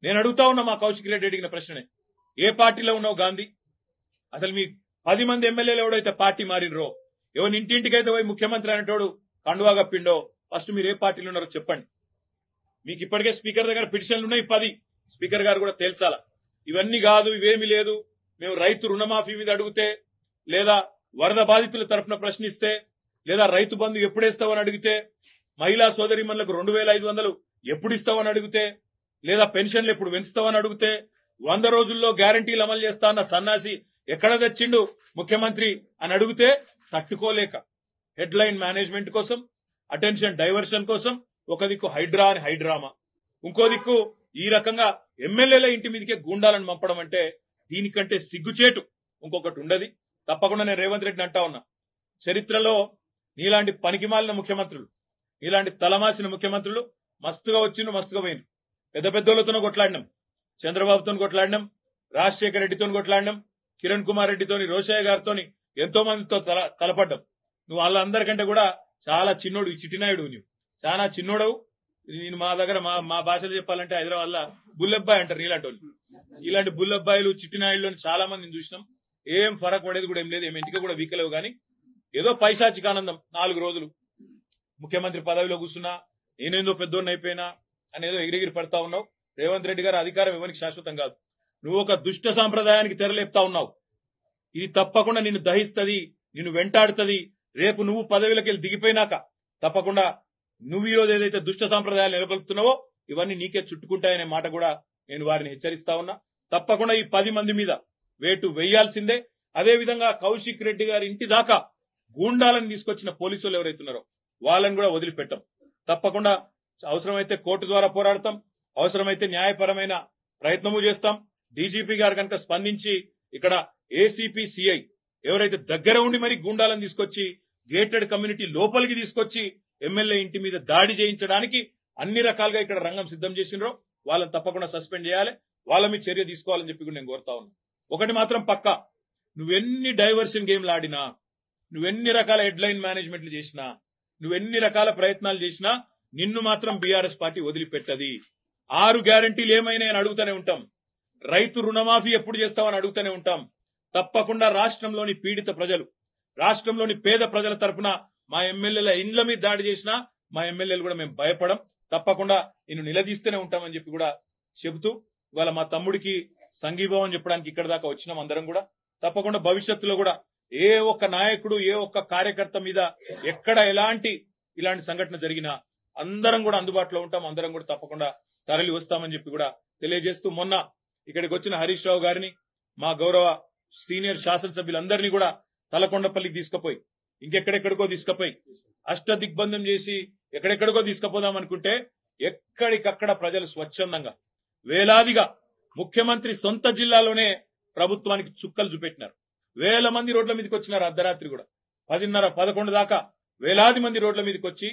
నేను అడుగుతా ఉన్నా మా కౌశిక్ రెడ్డి అడిగిన ప్రశ్ననే, ఏ పార్టీలో ఉన్నావు గాంధీ? అసలు మీ 10 మంది ఎమ్మెల్యేలు ఎవడైతే పార్టీ మారినరో, ఎవరి ఇంటింటికైతే పోయి ముఖ్యమంత్రి అనేటోడు కండువా కప్పిండో, ఫస్ట్ మీరు ఏ పార్టీలో ఉన్నారో చెప్పండి. మీకు ఇప్పటికే స్పీకర్ దగ్గర పిటిషన్లు ఉన్నాయి 10. స్పీకర్ గారు కూడా తేల్చాలా. ఇవన్నీ కాదు, ఇవేమీ లేదు, మేము రైతు రుణమాఫీ మీద అడిగితే, లేదా వరద బాధితుల తరఫున ప్రశ్నిస్తే, లేదా రైతు బంధు ఎప్పుడేస్తావని అడిగితే, మహిళా సోదరిమణులకు 2500 ఎప్పుడు ఇస్తావని అడిగితే, లేదా పెన్షన్లు ఎప్పుడు పెంచుతావని అడిగితే, 100 రోజుల్లో గ్యారంటీలు అమలు చేస్తా అన్న సన్నాసి ఎక్కడ తెచ్చిండు ముఖ్యమంత్రి అని అడిగితే తట్టుకోలేక హెడ్లైన్ మేనేజ్మెంట్ కోసం, అటెన్షన్ డైవర్షన్ కోసం ఒక దిక్కు హైడ్రా అని హైడ్రామా, ఇంకో దిక్కు ఈ రకంగా ఎమ్మెల్యేల ఇంటి మీదకే గూండాలను పంపడం అంటే దీనికంటే సిగ్గుచేటు ఇంకొకటి ఉండదు. తప్పకుండా నేను రేవంత్ రెడ్డిని అంటా ఉన్నా, చరిత్రలో నీలాంటి పనికిమాలిన ముఖ్యమంత్రులు, నీలాంటి తలమాసిన ముఖ్యమంత్రులు మస్తుగా వచ్చిండ్రు, మస్తుగా పోయినరు. పెద్ద పెద్దోళ్లతోనూ కొట్లాడినాం, చంద్రబాబుతో కొట్లాడినాం, రాజశేఖర రెడ్డితో కొట్లాడినాం, కిరణ్ కుమార్ రెడ్డితోని, రోషయ్య గారితో ఎంతో మందితో తలపడ్డాం. నువ్వు వాళ్ళందరికంటే కూడా చాలా చిన్నోడు, చిట్టినాయుడు, నువ్వు చాలా చిన్నోడవు. నేను మా దగ్గర మా భాషలో చెప్పాలంటే హైదరాబాద్ లో బుల్లబ్బాయి అంటారు నీలాంటి వాళ్ళు. ఇలాంటి బుల్లబ్బాయిలు చిట్టినాయుళ్ళు చాలా మందిని చూసినాం. ఏం ఫరక్ పడేది కూడా ఏం లేదు, ఏం ఇంటికి కూడా వీకలేవు. కానీ ఏదో పైశాచిక ఆనందం, 4 రోజులు ముఖ్యమంత్రి పదవిలో కూర్చున్నా, నేనేందో పెద్దోడిని అయిపోయినా అనేదో ఎగిరిగిరి పడతా ఉన్నావు. రేవంత్ రెడ్డి గారు అధికారం ఎవరికి శాశ్వతం కాదు. నువ్వు ఒక దుష్ట సాంప్రదాయానికి తెరలేపుతా ఉన్నావు. ఇది తప్పకుండా నిన్ను దహిస్తుంది, నిన్ను వెంటాడుతుంది. రేపు నువ్వు పదవిలోకి వెళ్ళి దిగిపోయినాక తప్పకుండా నువ్వు ఈరోజు ఏదైతే దుష్ట సాంప్రదాయాలు నెలకొల్పుతున్నావో ఇవన్నీ నీకే చుట్టుకుంటాయనే మాట కూడా నేను వారిని హెచ్చరిస్తా ఉన్నా. తప్పకుండా ఈ 10 మంది మీద వేటు వేయాల్సిందే. అదేవిధంగా కౌశిక్ రెడ్డి గారి ఇంటి దాకా గూండాలను తీసుకొచ్చిన పోలీసులు ఎవరైతున్నారో వాళ్ళని కూడా వదిలిపెట్టాం. తప్పకుండా అవసరమైతే కోర్టు ద్వారా పోరాడతాం, అవసరమైతే న్యాయపరమైన ప్రయత్నము చేస్తాం. డీజీపీ గారు కనుక స్పందించి ఇక్కడ ఏసీపీ సిఐ ఎవరైతే దగ్గర ఉండి మరి గూండాలను తీసుకొచ్చి గేటెడ్ కమ్యూనిటీ లోపలికి తీసుకొచ్చి ఎమ్మెల్యే ఇంటి మీద దాడి చేయించడానికి అన్ని రకాలుగా ఇక్కడ రంగం సిద్ధం చేసినరో వాళ్ళని తప్పకుండా సస్పెండ్ చేయాలి, వాళ్ళ మీద చర్య తీసుకోవాలని చెప్పి కూడా నేను కోరుతా ఉన్నా. ఒకటి మాత్రం పక్కా, నువ్వెన్ని డైవర్షన్ గేమ్లు ఆడినా, నువ్వెన్ని రకాల హెడ్లైన్ మేనేజ్మెంట్లు చేసినా, నువ్వెన్ని రకాల ప్రయత్నాలు చేసినా నిన్ను మాత్రం బీఆర్ఎస్ పార్టీ వదిలిపెట్టది. 6 గ్యారంటీలు ఏమైనా అని అడుగుతూనే ఉంటాం. రైతు రుణమాఫీ ఎప్పుడు చేస్తామని అడుగుతూనే ఉంటాం. తప్పకుండా రాష్ట్రంలోని పీడిత ప్రజలు, రాష్ట్రంలోని పేద ప్రజల తరఫున మా ఎమ్మెల్యేల ఇండ్ల మీద దాడి చేసినా మా ఎమ్మెల్యేలు కూడా మేము భయపడం. తప్పకుండా నిన్ను నిలదీస్తూనే ఉంటామని చెప్పి కూడా చెబుతూ ఇవాళ మా తమ్ముడికి సంఘీభావం చెప్పడానికి ఇక్కడ దాకా వచ్చినాం అందరం కూడా. తప్పకుండా భవిష్యత్తులో కూడా ఏ ఒక్క నాయకుడు, ఏ ఒక్క కార్యకర్త మీద ఎక్కడ ఇలాంటి సంఘటన జరిగినా అందరం కూడా అందుబాటులో ఉంటాం, అందరం కూడా తప్పకుండా తరలి వస్తామని చెప్పి కూడా తెలియజేస్తూ, మొన్న ఇక్కడికి వచ్చిన హరీష్ రావు గారిని, మా గౌరవ సీనియర్ శాసనసభ్యులందరినీ కూడా తలకొండపల్లికి తీసుకుపోయి, ఇంకెక్కడెక్కడికో తీసుకుపోయి అష్ట దిగ్బంధం చేసి ఎక్కడెక్కడికో తీసుకుపోదాం అనుకుంటే ఎక్కడికక్కడ ప్రజలు స్వచ్ఛందంగా వేలాదిగా ముఖ్యమంత్రి సొంత జిల్లాలోనే ప్రభుత్వానికి చుక్కలు చూపెట్టినారు. వేల మంది రోడ్ల మీదకి వచ్చినారు. అర్ధరాత్రి కూడా 10:30, 11 దాకా వేలాది మంది రోడ్ల మీదకి వచ్చి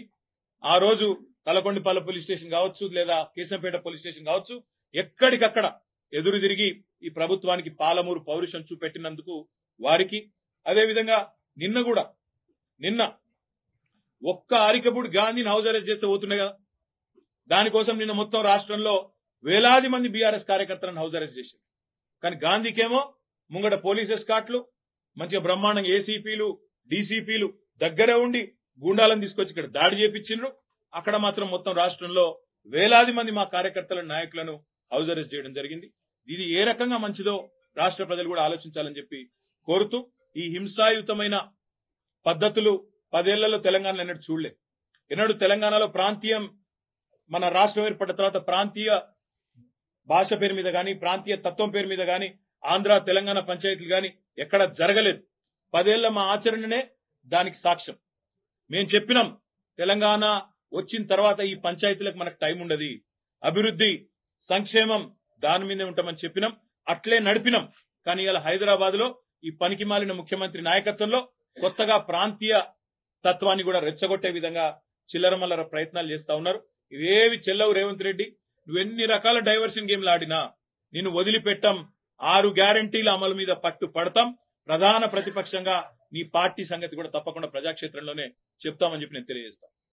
ఆ రోజు తలకొండపల్లి పోలీస్ స్టేషన్ కావచ్చు, లేదా కేశంపేట పోలీస్ స్టేషన్ కావచ్చు, ఎక్కడికక్కడ ఎదురు తిరిగి ఈ ప్రభుత్వానికి పాలమూరు పౌరుషం చూపెట్టినందుకు వారికి, అదేవిధంగా నిన్న ఒక్క అరికపూడి గాంధీని హౌస్ అరెస్ట్ చేస్తే పోతున్నాయి కదా, దానికోసం నిన్న మొత్తం రాష్ట్రంలో వేలాది మంది బీఆర్ఎస్ కార్యకర్తలను హౌస్ అరెస్ట్ చేశారు. కానీ గాంధీకేమో ముంగట పోలీస్ ఎస్కాట్లు, మంచిగా బ్రహ్మాండంగా ఏసీపీలు, డీసీపీలు దగ్గర ఉండి గూండాలను తీసుకొచ్చి ఇక్కడ దాడి చేపించిండ్రు. అక్కడ మాత్రం మొత్తం రాష్ట్రంలో వేలాది మంది మా కార్యకర్తల నాయకులను హౌస్ అరెస్ట్ చేయడం జరిగింది. ఇది ఏ రకంగా మంచిదో రాష్ట్ర ప్రజలు కూడా ఆలోచించాలని చెప్పి కోరుతూ, ఈ హింసాయుతమైన పద్ధతులు 10 ఏళ్లలో తెలంగాణలో ఎన్నడూ చూడలే. ఎన్నడూ తెలంగాణలో ప్రాంతీయం, మన రాష్ట్రం ఏర్పడిన తర్వాత ప్రాంతీయ భాష పేరు మీద గాని, ప్రాంతీయ తత్వం పేరు మీద గాని, ఆంధ్ర తెలంగాణ పంచాయతీలు గాని ఎక్కడ జరగలేదు. 10 ఏళ్ల మా ఆచరణనే దానికి సాక్ష్యం. మేము చెప్పినాం, తెలంగాణ వచ్చిన తర్వాత ఈ పంచాయతీలకు మనకు టైం ఉండదు, అభివృద్ధి సంక్షేమం దాని మీదే ఉంటామని చెప్పినాం, అట్లే నడిపినాం. కానీ ఇలా హైదరాబాద్ లో ఈ పనికి మాలిన ముఖ్యమంత్రి నాయకత్వంలో కొత్తగా ప్రాంతీయ తత్వాన్ని కూడా రెచ్చగొట్టే విధంగా చిల్లరమల్లర ప్రయత్నాలు చేస్తా ఉన్నారు. ఇవేవి చెల్లవు రేవంత్ రెడ్డి. నువ్వెన్ని రకాల డైవర్షన్ గేమ్లు ఆడినా నిన్ను వదిలిపెట్టాం. 6 గ్యారంటీల అమలు మీద పట్టు పడతాం. ప్రధాన ప్రతిపక్షంగా నీ పార్టీ సంగతి కూడా తప్పకుండా ప్రజాక్షేత్రంలోనే చెప్తామని చెప్పి నేను తెలియజేస్తాను.